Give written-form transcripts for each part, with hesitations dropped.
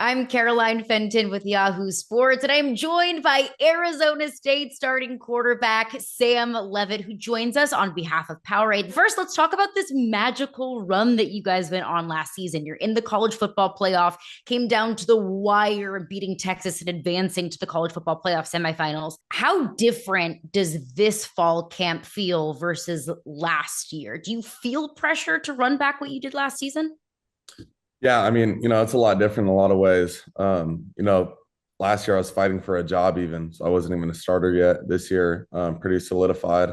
I'm Caroline Fenton with Yahoo Sports, and I'm joined by Arizona State starting quarterback Sam Leavitt, who joins us on behalf of Powerade. First, let's talk about this magical run that you guys went on last season. You're in the college football playoff, came down to the wire, beating Texas and advancing to the college football playoff semifinals. How different does this fall camp feel versus last year? Do you feel pressure to run back what you did last season? Yeah, I mean, it's a lot different in a lot of ways. Last year I was fighting for a job even, so I wasn't even a starter yet. This year, pretty solidified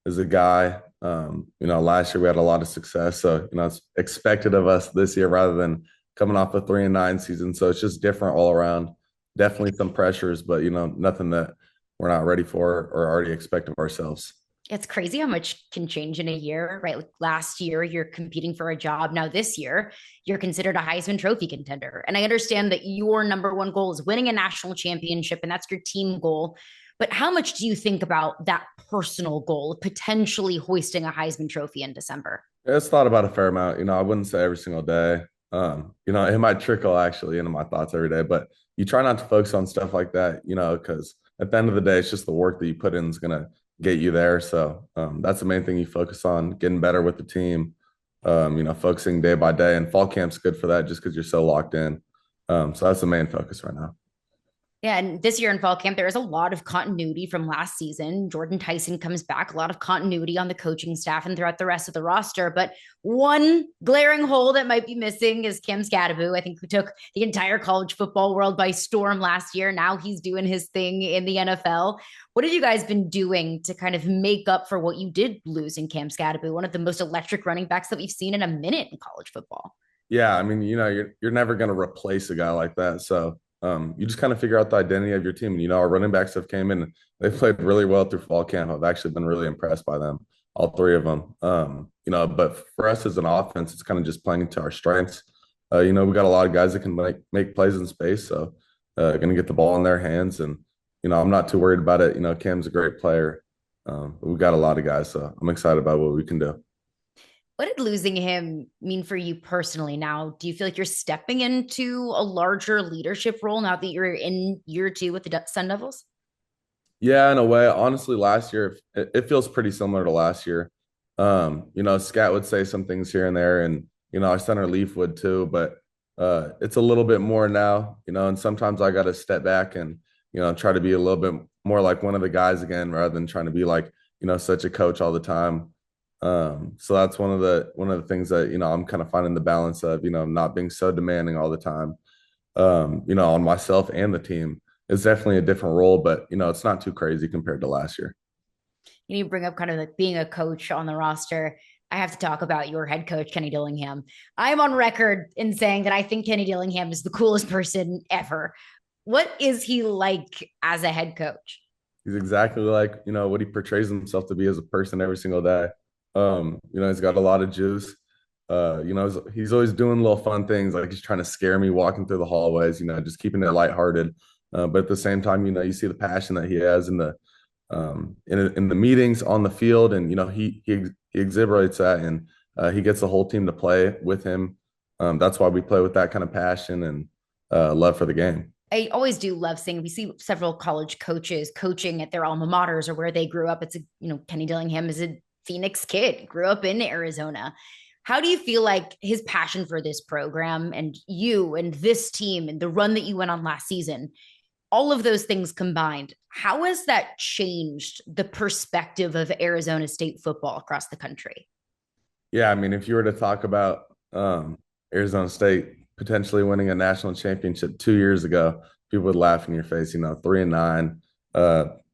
as a guy. Last year we had a lot of success, so it's expected of us this year rather than coming off a 3-9 season. So it's just different all around. Definitely some pressures, but nothing that we're not ready for or already expect of ourselves. It's crazy how much can change in a year, right? Like last year, you're competing for a job. Now, this year, you're considered a Heisman Trophy contender. And I understand that your number one goal is winning a national championship, and that's your team goal. But how much do you think about that personal goal of potentially hoisting a Heisman Trophy in December? It's thought about a fair amount. I wouldn't say every single day. It might trickle actually into my thoughts every day, but you try not to focus on stuff like that, because at the end of the day, it's just the work that you put in is gonna get you there. So that's the main thing you focus on, getting better with the team, focusing day by day. And fall camp's good for that just because you're so locked in. So that's the main focus right now. Yeah, and this year in fall camp, there is a lot of continuity from last season. Jordan Tyson comes back, a lot of continuity on the coaching staff and throughout the rest of the roster. But one glaring hole that might be missing is Cam Skattebo. I think who took the entire college football world by storm last year. Now he's doing his thing in the NFL. What have you guys been doing to kind of make up for what you did lose in Cam Skattebo, one of the most electric running backs that we've seen in a minute in college football? Yeah, I mean, you're never gonna replace a guy like that. So you just kind of figure out the identity of your team. And our running backs have came in, they played really well through fall camp. I've actually been really impressed by them, all three of them. But for us as an offense, it's kind of just playing to our strengths. We got a lot of guys that can make plays in space, so going to get the ball in their hands. And I'm not too worried about it. Cam's a great player. But we got a lot of guys, so I'm excited about what we can do. What did losing him mean for you personally now? Do you feel like you're stepping into a larger leadership role now that you're in year two with the Sun Devils? Yeah, in a way. Honestly, last year it feels pretty similar to last year. Scat would say some things here and there, and our center Leaf would too, but it's a little bit more now, and sometimes I gotta step back and try to be a little bit more like one of the guys again rather than trying to be like, such a coach all the time. So that's one of the things that, I'm kind of finding the balance of, not being so demanding all the time, on myself and the team. It's definitely a different role, but it's not too crazy compared to last year. You bring up kind of like being a coach on the roster. I have to talk about your head coach, Kenny Dillingham. I'm on record in saying that I think Kenny Dillingham is the coolest person ever. What is he like as a head coach? He's exactly like, what he portrays himself to be as a person every single day. He's got a lot of juice. He's always doing little fun things like he's trying to scare me walking through the hallways, just keeping it lighthearted. But at the same time, you see the passion that he has in the meetings on the field, and he exhibits that, and he gets the whole team to play with him. That's why we play with that kind of passion and love for the game. I always do love seeing we see several college coaches coaching at their alma maters or where they grew up. Kenny Dillingham is a Phoenix kid, grew up in Arizona. How do you feel like his passion for this program and you and this team and the run that you went on last season, all of those things combined, how has that changed the perspective of Arizona State football across the country? Yeah, I mean, if you were to talk about Arizona State potentially winning a national championship 2 years ago, people would laugh in your face. 3-9,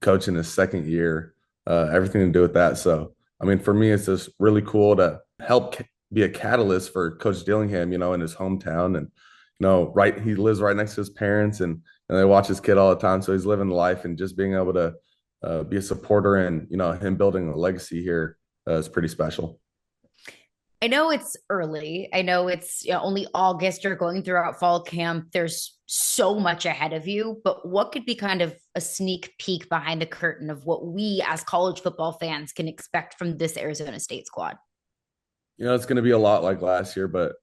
coaching his second year, everything to do with that. So, I mean, for me, it's just really cool to help be a catalyst for Coach Dillingham, in his hometown, and right, he lives right next to his parents, and they watch his kid all the time. So he's living the life, and just being able to be a supporter and him building a legacy here is pretty special. I know it's early. I know it's only August. You're going throughout fall camp. There's so much ahead of you. But what could be kind of a sneak peek behind the curtain of what we as college football fans can expect from this Arizona State squad? It's going to be a lot like last year, but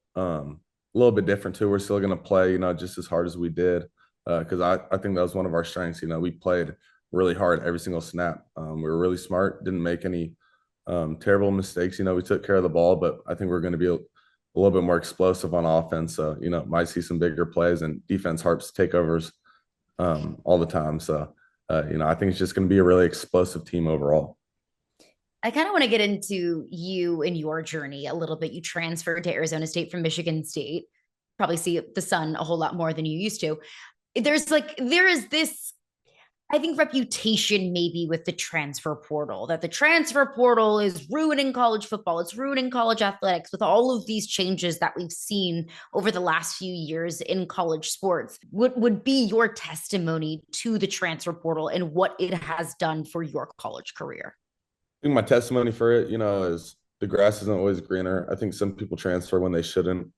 a little bit different too. We're still going to play, just as hard as we did, because I think that was one of our strengths. We played really hard every single snap. We were really smart, didn't make any terrible mistakes. We took care of the ball, but I think we're going to be a little bit more explosive on offense. So, might see some bigger plays, and defense harps takeovers all the time. So, I think it's just going to be a really explosive team overall. I kind of want to get into you and your journey a little bit. You transferred to Arizona State from Michigan State. Probably see the sun a whole lot more than you used to. There is this, I think, reputation maybe with the transfer portal, that the transfer portal is ruining college football. It's ruining college athletics with all of these changes that we've seen over the last few years in college sports. What would be your testimony to the transfer portal and what it has done for your college career? I think my testimony for it, is the grass isn't always greener. I think some people transfer when they shouldn't.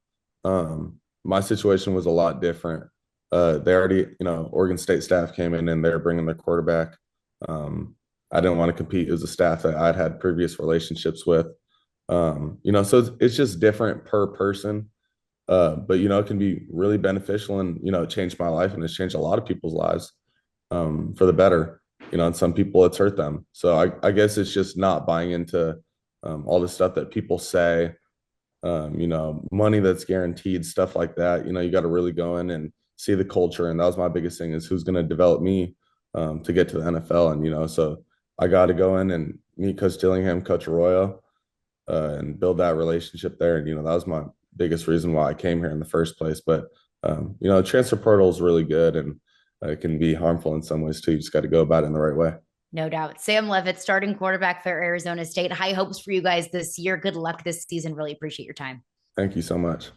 My situation was a lot different. They already, Oregon State staff came in and they're bringing their quarterback. I didn't want to compete as a staff that I'd had previous relationships with. So it's just different per person. But it can be really beneficial, and it changed my life, and it's changed a lot of people's lives for the better. And some people it's hurt them. So I guess it's just not buying into all the stuff that people say, money that's guaranteed, stuff like that. You got to really go in and see the culture. And that was my biggest thing, is who's going to develop me to get to the NFL. And, so I got to go in and meet Coach Dillingham, Coach Arroyo, and build that relationship there. And, that was my biggest reason why I came here in the first place. But, transfer portal is really good, and it can be harmful in some ways too. You just got to go about it in the right way. No doubt. Sam Leavitt, starting quarterback for Arizona State. High hopes for you guys this year. Good luck this season. Really appreciate your time. Thank you so much.